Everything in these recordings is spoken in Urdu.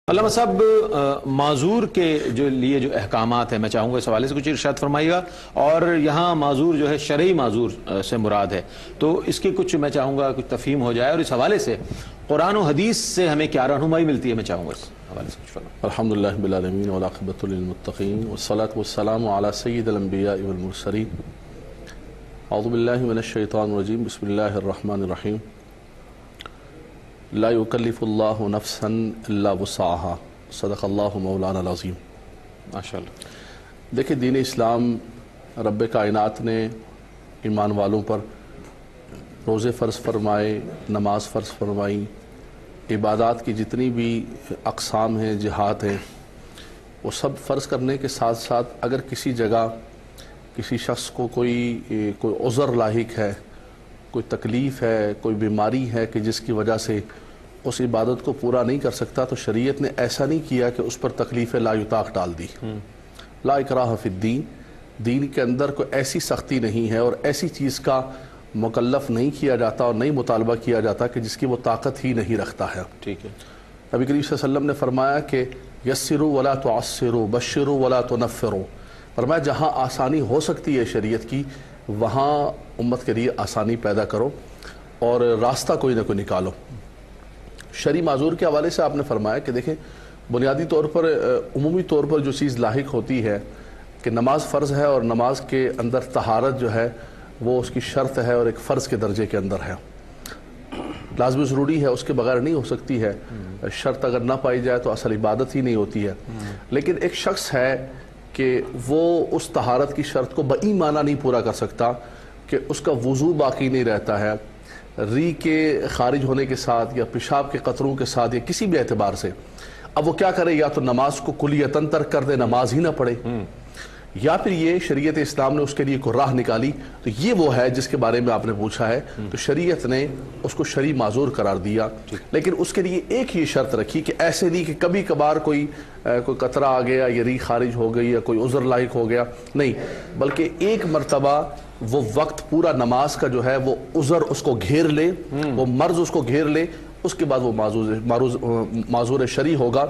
علامہ صاحب، معذور کے جو لیے جو احکامات ہیں میں چاہوں گا اس حوالے سے کچھ ارشاد فرمائیے گا، اور یہاں معذور جو ہے شرعی معذور سے مراد ہے تو اس کی کچھ میں چاہوں گا کچھ تفہیم ہو جائے، اور اس حوالے سے قرآن و حدیث سے ہمیں کیا رہنمائی ملتی ہے میں چاہوں گا اس حوالے سے کچھ فرمائیں۔ الحمدللہ رب العالمین والعاقبۃ للمتقین والصلاة والسلام علی سید الانبیاء والمرسلین۔ اعوذ باللہ من الشیطان الرجیم، بسم اللہ الرحمن الرحیم۔ لا یکلف اللہ نفسا الا وسعها، صدق اللہ مولانا العظیم۔ ماشاءاللہ۔ دیکھیں، دین اسلام رب کائنات نے ایمان والوں پر روزے فرض فرمائے، نماز فرض فرمائی، عبادات کی جتنی بھی اقسام ہیں، جہاد ہیں، وہ سب فرض کرنے کے ساتھ ساتھ اگر کسی جگہ کسی شخص کو کوئی عذر لاحق ہے، کوئی تکلیف ہے، کوئی بیماری ہے کہ جس کی وجہ سے اس عبادت کو پورا نہیں کر سکتا، تو شریعت نے ایسا نہیں کیا کہ اس پر تکلیف لا یطاق ڈال دی۔ لا اکراہ فی الدین، دین کے اندر کوئی ایسی سختی نہیں ہے اور ایسی چیز کا مکلف نہیں کیا جاتا اور نہیں مطالبہ کیا جاتا کہ جس کی وہ طاقت ہی نہیں رکھتا ہے۔ ٹھیک ہے۔ نبی کریم صلی اللہ علیہ وسلم نے فرمایا کہ یسروا ولا تعسروا، بشروا ولا تنفروا، فرمایا جہاں آسانی ہو سکتی ہے شریعت کی وہاں امت کے لیے آسانی پیدا کرو اور راستہ کوئی نہ کوئی نکالو۔ شرعی معذور کے حوالے سے آپ نے فرمایا کہ دیکھیں، بنیادی طور پر عمومی طور پر جو چیز لاحق ہوتی ہے کہ نماز فرض ہے اور نماز کے اندر طہارت جو ہے وہ اس کی شرط ہے اور ایک فرض کے درجے کے اندر ہے، لازمی ضروری ہے، اس کے بغیر نہیں ہو سکتی ہے۔ شرط اگر نہ پائی جائے تو اصل عبادت ہی نہیں ہوتی ہے۔ لیکن ایک شخص ہے کہ وہ اس طہارت کی شرط کو بإیمانہ نہیں پورا کر سکتا کہ اس کا وضو باقی نہیں رہتا ہے، ری کے خارج ہونے کے ساتھ یا پیشاب کے قطروں کے ساتھ یا کسی بھی اعتبار سے، اب وہ کیا کرے؟ یا تو نماز کو کلیتاً ترک کر دے، نماز ہی نہ پڑھے، یا پھر یہ شریعت اسلام نے اس کے لیے کوئی راہ نکالی، تو یہ وہ ہے جس کے بارے میں آپ نے پوچھا ہے۔ تو شریعت نے اس کو شرعی معذور قرار دیا، لیکن اس کے لیے ایک ہی شرط رکھی کہ ایسے نہیں کہ کبھی کبھار کوئی قطرہ آ گیا یا ری خارج ہو گئی یا کوئی عذر لاحق ہو گیا، نہیں، بلکہ ایک مرتبہ وہ وقت پورا نماز کا جو ہے وہ عذر اس کو گھیر لے، وہ مرض اس کو گھیر لے، اس کے بعد وہ معذور شرعی ہوگا۔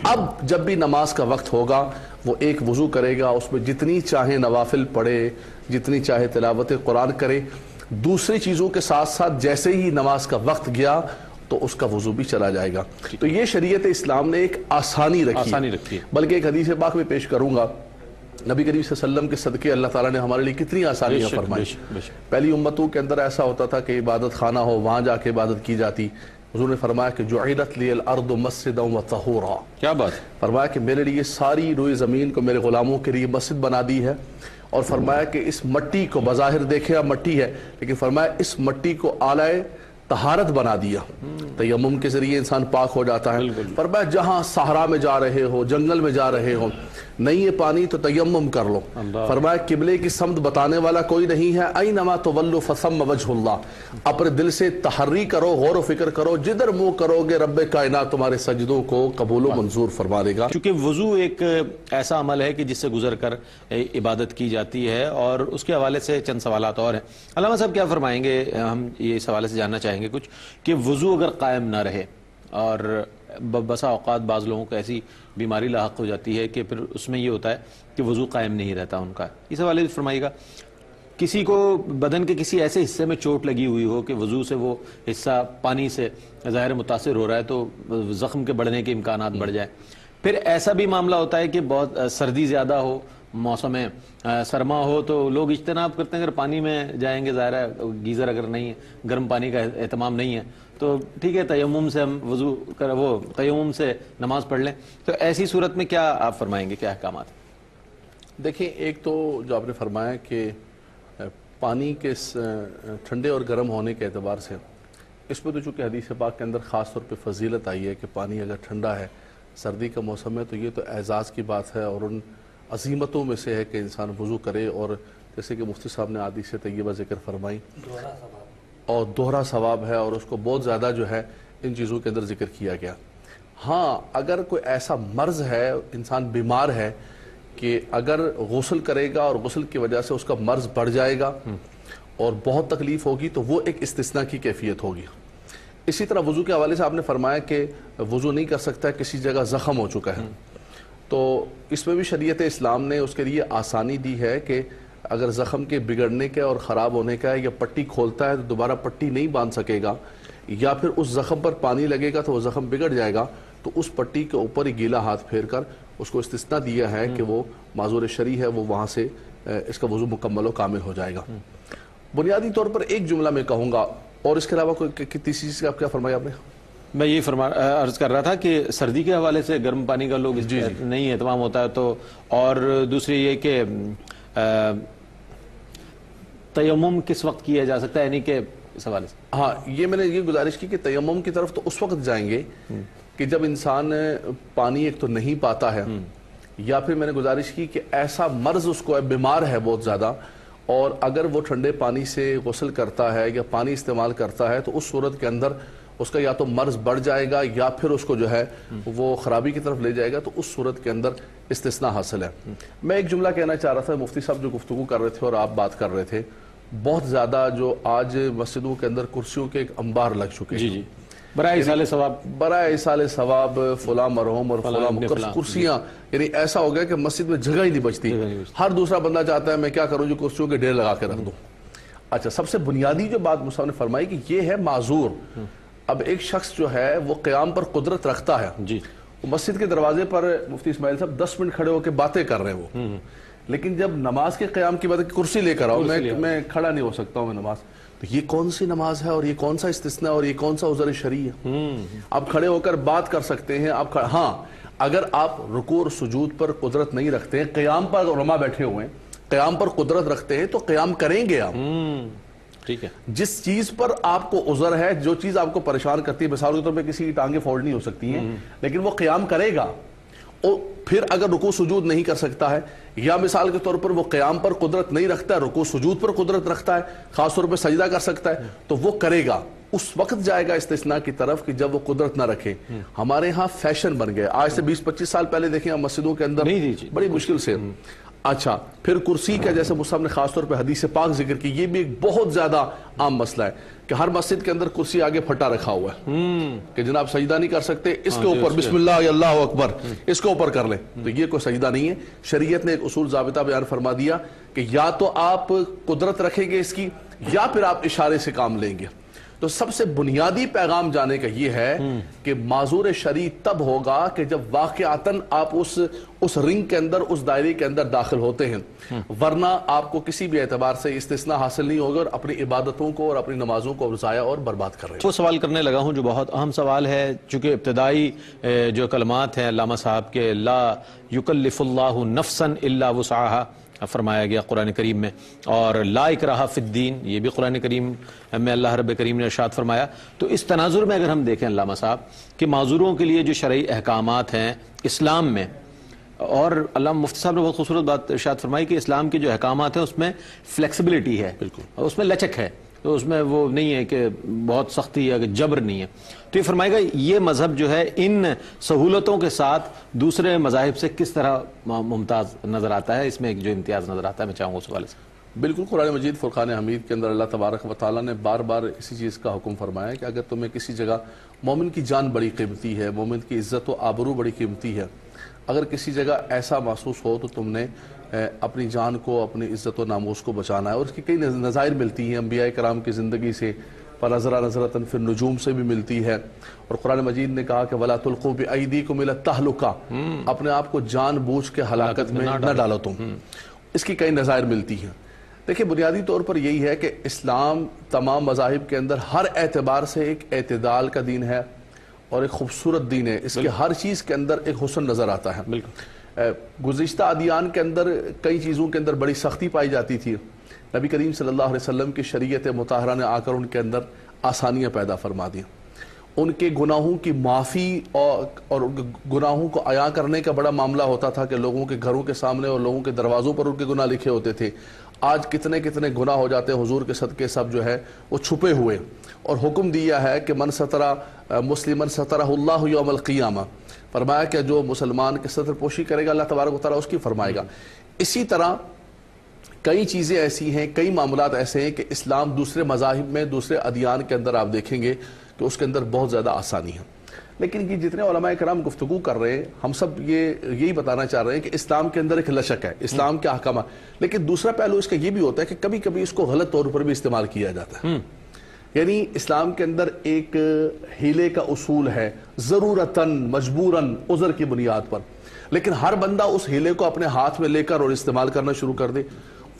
اب جب بھی نماز کا وقت ہوگا وہ ایک وضو کرے گا، اس میں جتنی چاہے نوافل پڑھے، جتنی چاہے تلاوت قرآن کرے، دوسری چیزوں کے ساتھ ساتھ جیسے ہی نماز کا وقت گیا تو اس کا وضو بھی چلا جائے گا۔ تو یہ شریعت اسلام نے ایک آسانی رکھی ہے۔ بلکہ ایک حدیث پاک میں پیش کروں گا، نبی کریم صلی اللہ علیہ وسلم کے صدقے اللہ تعالیٰ نے ہمارے لیے کتنی آسانیاں فرمائی۔ پہلی امتوں کے اندر ایسا ہوتا تھا کہ عبادت خانہ ہو، وہاں جا کے عبادت کی جاتی۔ حضور نے فرمایا کہ جعلت لی الارض مسجدا وطہورا، کیا بات؟ فرمایا کہ میرے لیے ساری روئے زمین کو میرے غلاموں کے لیے مسجد بنا دی ہے، اور فرمایا کہ اس مٹی کو بظاہر دیکھے مٹی ہے، لیکن فرمایا اس مٹی کو آلائے طہارت بنا دیا، تیمم کے ذریعے انسان پاک ہو جاتا ہے۔ فرمایا جہاں صحرا میں جا رہے ہو، جنگل میں جا رہے ہو، نہیں ہے پانی تو تیمم کر لو۔ فرمایا قبلے کی سمت بتانے والا کوئی نہیں ہے، اینما تولوا فثم وجہ اللہ، اپنے دل سے تحری کرو، غور و فکر کرو، جدھر منہ کرو گے رب کائنات تمہارے سجدوں کو قبول و منظور فرما دے گا۔ چونکہ وضو ایک ایسا عمل ہے کہ جس سے گزر کر عبادت کی جاتی ہے، اور اس کے حوالے سے چند سوالات اور ہیں۔ علامہ صاحب کیا فرمائیں گے؟ ہم یہ اس حوالے سے جاننا چاہیں گے کچھ کہ وضو اگر قائم نہ رہے اور بسا اوقات بعض لوگوں کو ایسی بیماری لاحق ہو جاتی ہے کہ پھر اس میں یہ ہوتا ہے کہ وضو قائم نہیں رہتا ان کا، اس حوالے سے فرمائیے گا۔ کسی کو بدن کے کسی ایسے حصے میں چوٹ لگی ہوئی ہو کہ وضو سے وہ حصہ پانی سے ظاہر متاثر ہو رہا ہے تو زخم کے بڑھنے کے امکانات بڑھ جائیں، پھر ایسا بھی معاملہ ہوتا ہے کہ بہت سردی زیادہ ہو، موسم سرما ہو تو لوگ اجتناب کرتے ہیں، اگر پانی میں جائیں گے، ظاہر ہے گیزر اگر نہیں ہے، گرم پانی کا اہتمام نہیں ہے تو ٹھیک ہے، تیمم سے ہم وضو کر وہ تیمم سے نماز پڑھ لیں، تو ایسی صورت میں کیا آپ فرمائیں گے، کیا احکامات؟ دیکھیں، ایک تو جو آپ نے فرمایا کہ پانی کے ٹھنڈے اور گرم ہونے کے اعتبار سے، اس میں تو چونکہ حدیث پاک کے اندر خاص طور پہ فضیلت آئی ہے کہ پانی اگر ٹھنڈا ہے، سردی کا موسم ہے، تو یہ تو اعزاز کی بات ہے اور ان عظیمتوں میں سے ہے کہ انسان وضو کرے، اور جیسے کہ مفتی صاحب نے حدیث طیبہ ذکر فرمائی، اور دوہرا ثواب ہے، اور اس کو بہت زیادہ جو ہے ان چیزوں کے اندر ذکر کیا گیا۔ ہاں، اگر کوئی ایسا مرض ہے، انسان بیمار ہے کہ اگر غسل کرے گا اور غسل کی وجہ سے اس کا مرض بڑھ جائے گا اور بہت تکلیف ہوگی، تو وہ ایک استثناء کی کیفیت ہوگی۔ اسی طرح وضو کے حوالے سے آپ نے فرمایا کہ وضو نہیں کر سکتا ہے کسی جگہ زخم ہو چکا ہے، تو اس میں بھی شریعت اسلام نے اس کے لیے آسانی دی ہے کہ اگر زخم کے بگڑنے کا اور خراب ہونے کا ہے یا پٹی کھولتا ہے تو دوبارہ پٹی نہیں باندھ سکے گا، یا پھر اس زخم پر پانی لگے گا تو وہ زخم بگڑ جائے گا، تو اس پٹی کے اوپر ہی گیلا ہاتھ پھیر کر اس کو استثناء دیا ہے کہ وہ معذور شرعی ہے، وہ وہاں سے اس کا وضو مکمل و کامل ہو جائے گا۔ بنیادی طور پر ایک جملہ میں کہوں گا، اور اس کے علاوہ کوئی تیسری چیز آپ کیا فرمایا آپ نے؟ میں یہ عرض کر رہا تھا کہ سردی کے حوالے سے گرم پانی کا لوگ نہیں اہتمام ہوتا ہے، تو اور دوسری یہ کہ تیمم کس وقت کیا جا سکتا ہے، یعنی کہ اس حوالے سے ہاں، یہ میں نے یہ گزارش کی کہ تیمم کی طرف تو اس وقت جائیں گے کہ جب انسان پانی ایک تو نہیں پاتا ہے، یا پھر میں نے گزارش کی کہ ایسا مرض اس کو ہے، بیمار ہے بہت زیادہ، اور اگر وہ ٹھنڈے پانی سے غسل کرتا ہے یا پانی استعمال کرتا ہے تو اس صورت کے اندر اس کا یا تو مرض بڑھ جائے گا یا پھر اس کو جو ہے وہ خرابی کی طرف لے جائے گا، تو اس صورت کے اندر استثناء حاصل ہے۔ میں ایک جملہ کہنا چاہ رہا تھا، مفتی صاحب جو گفتگو کر رہے تھے اور آپ بات کر رہے تھے، بہت زیادہ جو آج مسجدوں کے اندر کرسیوں کے ایک انبار لگ چکے ہیں، برائے ایصال ثواب، برائے ایصال ثواب، فلاں مرحوم اور فلاں کرسیاں، یعنی ایسا ہو گیا کہ مسجد میں جگہ ہی نہیں بچتی، ہر دوسرا بندہ چاہتا ہے میں کیا کروں جو کرسیوں کے ڈھیر لگا کے رکھ دوں۔ اچھا، سب سے بنیادی جو بات مصعب نے فرمائی کہ یہ ہے معذور۔ اب ایک شخص جو ہے وہ قیام پر قدرت رکھتا ہے، مسجد کے دروازے پر مفتی اسماعیل صاحب 10 منٹ کھڑے ہو کے باتیں کر رہے ہیں وہ، لیکن جب نماز کے قیام کی بات ہے کہ کرسی لے کر آؤ، میں کھڑا نہیں ہو سکتا ہوں میں نماز، تو یہ کون سی نماز ہے اور یہ کون سا استثناء اور یہ کون سا عذر شرعی ہے؟ آپ کھڑے ہو کر بات کر سکتے ہیں، آپ ہاں اگر آپ رکوع اور سجود پر قدرت نہیں رکھتے ہیں، قیام پر علماء بیٹھے ہوئے ہیں، قیام پر قدرت رکھتے ہیں تو قیام کریں گے آپ، ٹھیک ہے، جس چیز پر آپ کو عذر ہے، جو چیز آپ کو پریشان کرتی ہے، مثال کے طور پہ کسی کی ٹانگیں فولڈ نہیں ہو سکتی ہیں لیکن وہ قیام کرے گا، اور پھر اگر رکوع سجود نہیں کر سکتا ہے، یا مثال کے طور پر وہ قیام پر قدرت نہیں رکھتا ہے، رکوع سجود پر قدرت رکھتا ہے، خاص طور پہ سجدہ کر سکتا ہے، تو وہ کرے گا، اس وقت جائے گا استثناء کی طرف کہ جب وہ قدرت نہ رکھے۔ ہمارے ہاں فیشن بن گئے، آج سے 20-25 سال پہلے دیکھیں آپ مسجدوں کے اندر بڑی مشکل سے۔ اچھا، پھر کرسی کا جیسے مصعب نے خاص طور پہ حدیث پاک ذکر کی، یہ بھی ایک بہت زیادہ عام مسئلہ ہے کہ ہر مسجد کے اندر کرسی آگے پھٹا رکھا ہوا ہے کہ جناب سجدہ نہیں کر سکتے، اس کے اوپر بسم اللہ یا اللہ اکبر اس کے اوپر کر لیں، تو یہ کوئی سجدہ نہیں ہے۔ شریعت نے ایک اصول ضابطہ بیان فرما دیا کہ یا تو آپ قدرت رکھیں گے اس کی، یا پھر آپ اشارے سے کام لیں گے۔ تو سب سے بنیادی پیغام جانے کا یہ ہے کہ معذور شرعی تب ہوگا کہ جب واقعتاً آپ اس رنگ کے اندر، اس دائرے کے اندر داخل ہوتے ہیں، ورنہ آپ کو کسی بھی اعتبار سے استثناء حاصل نہیں ہوگا اور اپنی عبادتوں کو اور اپنی نمازوں کو ضائع اور برباد کر رہے ہیں۔ وہ سوال کرنے لگا ہوں جو بہت اہم سوال ہے، چونکہ ابتدائی جو کلمات ہیں علامہ صاحب کے، لا یکلف اللہ نفسا الا وسعہا فرمایا گیا قرآن کریم میں، اور لا اکراہ فی الدین یہ بھی قرآن کریم میں اللہ رب کریم نے ارشاد فرمایا۔ تو اس تناظر میں اگر ہم دیکھیں علامہ صاحب کہ معذوروں کے لیے جو شرعی احکامات ہیں اسلام میں، اور علامہ مفتی صاحب نے بہت خوبصورت بات ارشاد فرمائی کہ اسلام کے جو احکامات ہیں اس میں فلیکسیبلٹی ہے، بالکل اس میں لچک ہے، تو اس میں وہ نہیں ہے کہ بہت سختی ہے کہ جبر نہیں ہے۔ تو یہ فرمائے گا یہ مذہب جو ہے ان سہولتوں کے ساتھ دوسرے مذاہب سے کس طرح ممتاز نظر آتا ہے، اس میں ایک جو امتیاز نظر آتا ہے میں چاہوں گا اس حوالے سے۔ بالکل، قرآن مجید فرقان حمید کے اندر اللہ تبارک و تعالیٰ نے بار بار اسی چیز کا حکم فرمایا کہ اگر تمہیں کسی جگہ، مومن کی جان بڑی قیمتی ہے، مومن کی عزت و آبرو بڑی قیمتی ہے، اگر کسی جگہ ایسا محسوس ہو تو تم نے اپنی جان کو، اپنی عزت و ناموس کو بچانا ہے، اور اس کی کئی نظائر ملتی ہیں انبیاء کرام کی زندگی سے، فنظرا نظرۃ فی النجوم سے بھی ملتی ہے، اور قرآن مجید نے کہا کہ وَلَا تُلْقُوا بِأَيْدِيكُمْ إِلَى التَّهْلُكَةِ، اپنے آپ کو جان بوجھ کے ہلاکت میں نہ ڈالو تم، اس کی کئی نظائر ملتی ہیں۔ دیکھیں، بنیادی طور پر یہی ہے کہ اسلام تمام مذاہب کے اندر ہر اعتبار سے ایک اعتدال کا دین ہے اور ایک خوبصورت دین ہے، اس کے ہر چیز کے اندر ایک حسن نظر آتا ہے۔ گزشتہ ادیان کے اندر کئی چیزوں کے اندر بڑی سختی پائی جاتی تھی، نبی کریم صلی اللہ علیہ وسلم کی شریعت مطہرہ نے آ کر ان کے اندر آسانیاں پیدا فرما دیں، ان کے گناہوں کی معافی اور گناہوں کو عیاں کرنے کا بڑا معاملہ ہوتا تھا کہ لوگوں کے گھروں کے سامنے اور لوگوں کے دروازوں پر ان کے گناہ لکھے ہوتے تھے۔ آج کتنے کتنے گناہ ہو جاتے ہیں حضور کے صدقے، سب جو ہے وہ چھپے ہوئے، اور حکم دیا ہے کہ من سترہ مسلمن سترہ اللہ یوم القیامہ، فرمایا کہ جو مسلمان کے ستر پوشی کرے گا اللہ تبارک و تعالیٰ اس کی فرمائے گا۔ اسی طرح کئی چیزیں ایسی ہیں، کئی معاملات ایسے ہیں کہ اسلام دوسرے مذاہب میں، دوسرے ادیان کے اندر آپ دیکھیں گے کہ اس کے اندر بہت زیادہ آسانی ہے. لیکن یہ جتنے علماء کرام گفتگو کر رہے ہیں ہم سب یہی بتانا چاہ رہے ہیں کہ اسلام کے اندر ایک لشک ہے, اسلام کے احکامات, لیکن دوسرا پہلو اس کا یہ بھی ہوتا ہے کہ کبھی کبھی اس کو غلط طور پر بھی استعمال کیا جاتا ہے. یعنی اسلام کے اندر ایک ہیلے کا اصول ہے ضرورتاً مجبوراً عذر کی بنیاد پر, لیکن ہر بندہ اس ہیلے کو اپنے ہاتھ میں لے کر اور استعمال کرنا شروع کر دے.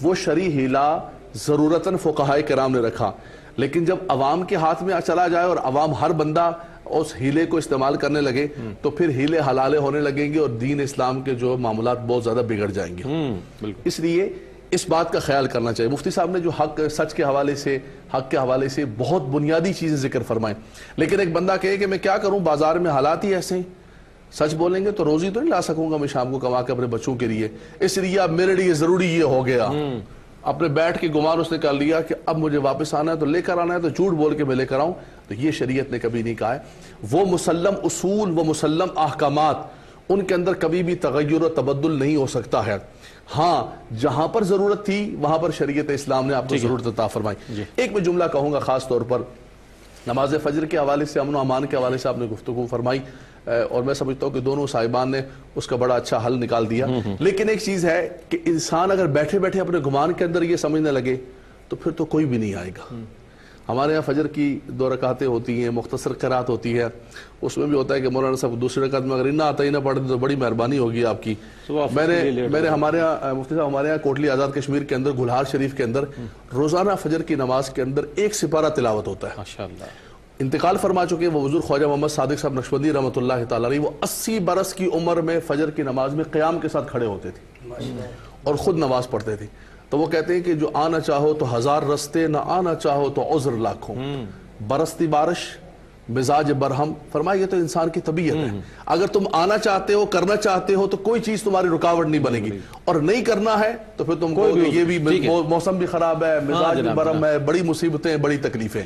وہ شرعی ہیلہ ضرورتاً فقہائے کرام نے رکھا, لیکن جب عوام کے ہاتھ میں چلا جائے اور عوام ہر بندہ اس ہیلے کو استعمال کرنے لگے تو پھر ہیلے حلالے ہونے لگیں گے اور دین اسلام کے جو معاملات بہت زیادہ بگڑ جائیں گے. اس لیے اس بات کا خیال کرنا چاہیے. مفتی صاحب نے جو حق سچ کے حوالے سے بہت بنیادی چیزیں ذکر فرمائیں, لیکن ایک بندہ کہے کہ میں کیا کروں, بازار میں حالات ہی ایسے ہیں, سچ بولیں گے تو روزی تو نہیں لا سکوں گا میں شام کو کما کے اپنے بچوں کے لیے, اس لیے اب میرے لیے ضروری یہ ہو گیا. اپنے بیٹھ کے گمان اس نے کر لیا کہ اب مجھے واپس آنا ہے تو لے کر آنا ہے, تو جھوٹ بول کے میں لے کر آؤں. تو یہ شریعت نے کبھی نہیں کہا ہے. وہ مسلم اصول, وہ مسلم احکامات, ان کے اندر کبھی بھی تغیر و تبدل نہیں ہو سکتا ہے. ہاں جہاں پر ضرورت تھی وہاں پر شریعت اسلام نے آپ کو ضرورت عطا فرمائی. ایک میں جملہ کہوں گا خاص طور پر نماز فجر کے حوالے سے, امن و امان کے حوالے سے آپ نے گفتگو فرمائی, اور میں سمجھتا ہوں کہ دونوں صاحبان نے اس کا بڑا اچھا حل نکال دیا. لیکن ایک چیز ہے کہ انسان اگر بیٹھے بیٹھے اپنے گمان کے اندر یہ سمجھنے لگے تو پھر تو کوئی بھی نہیں آئے گا. ہمارے یہاں فجر کی 2 رکعتیں ہوتی ہیں, مختصر قرات ہوتی ہے, اس میں بھی ہوتا ہے کہ مولانا صاحب دوسری رکعت میں اگر انہا آتا ہی نہ پڑھتے تو بڑی مہربانی ہوگی آپ کی. میں نے ہمارے یہاں مفتی صاحب ہمارے یہاں کوٹلی آزاد کشمیر کے اندر گلہار شریف کے اندر روزانہ فجر کی نماز کے اندر 1 سپارہ تلاوت ہوتا ہے. ماشاءاللہ. انتقال فرما چکے وہ حضور خواجہ محمد صادق صاحب نقشبندی رحمۃ اللہ تعالی علیہ, وہ 80 برس کی عمر میں فجر کی نماز میں قیام کے ساتھ کھڑے ہوتے تھے اور خود نماز پڑھتے تھے. تو وہ کہتے ہیں کہ جو آنا چاہو تو 1000 رستے, نہ آنا چاہو تو عذر لاکھوں, برستی بارش مزاج برہم. فرمایا یہ تو انسان کی طبیعت ہے, اگر تم آنا چاہتے ہو, کرنا چاہتے ہو تو کوئی چیز تمہاری رکاوٹ نہیں بنے گی, اور نہیں کرنا ہے تو پھر تم کو یہ بھی موسم بھی خراب ہے, مزاج بھی برہم ہے, بڑی مصیبتیں, بڑی تکلیفیں.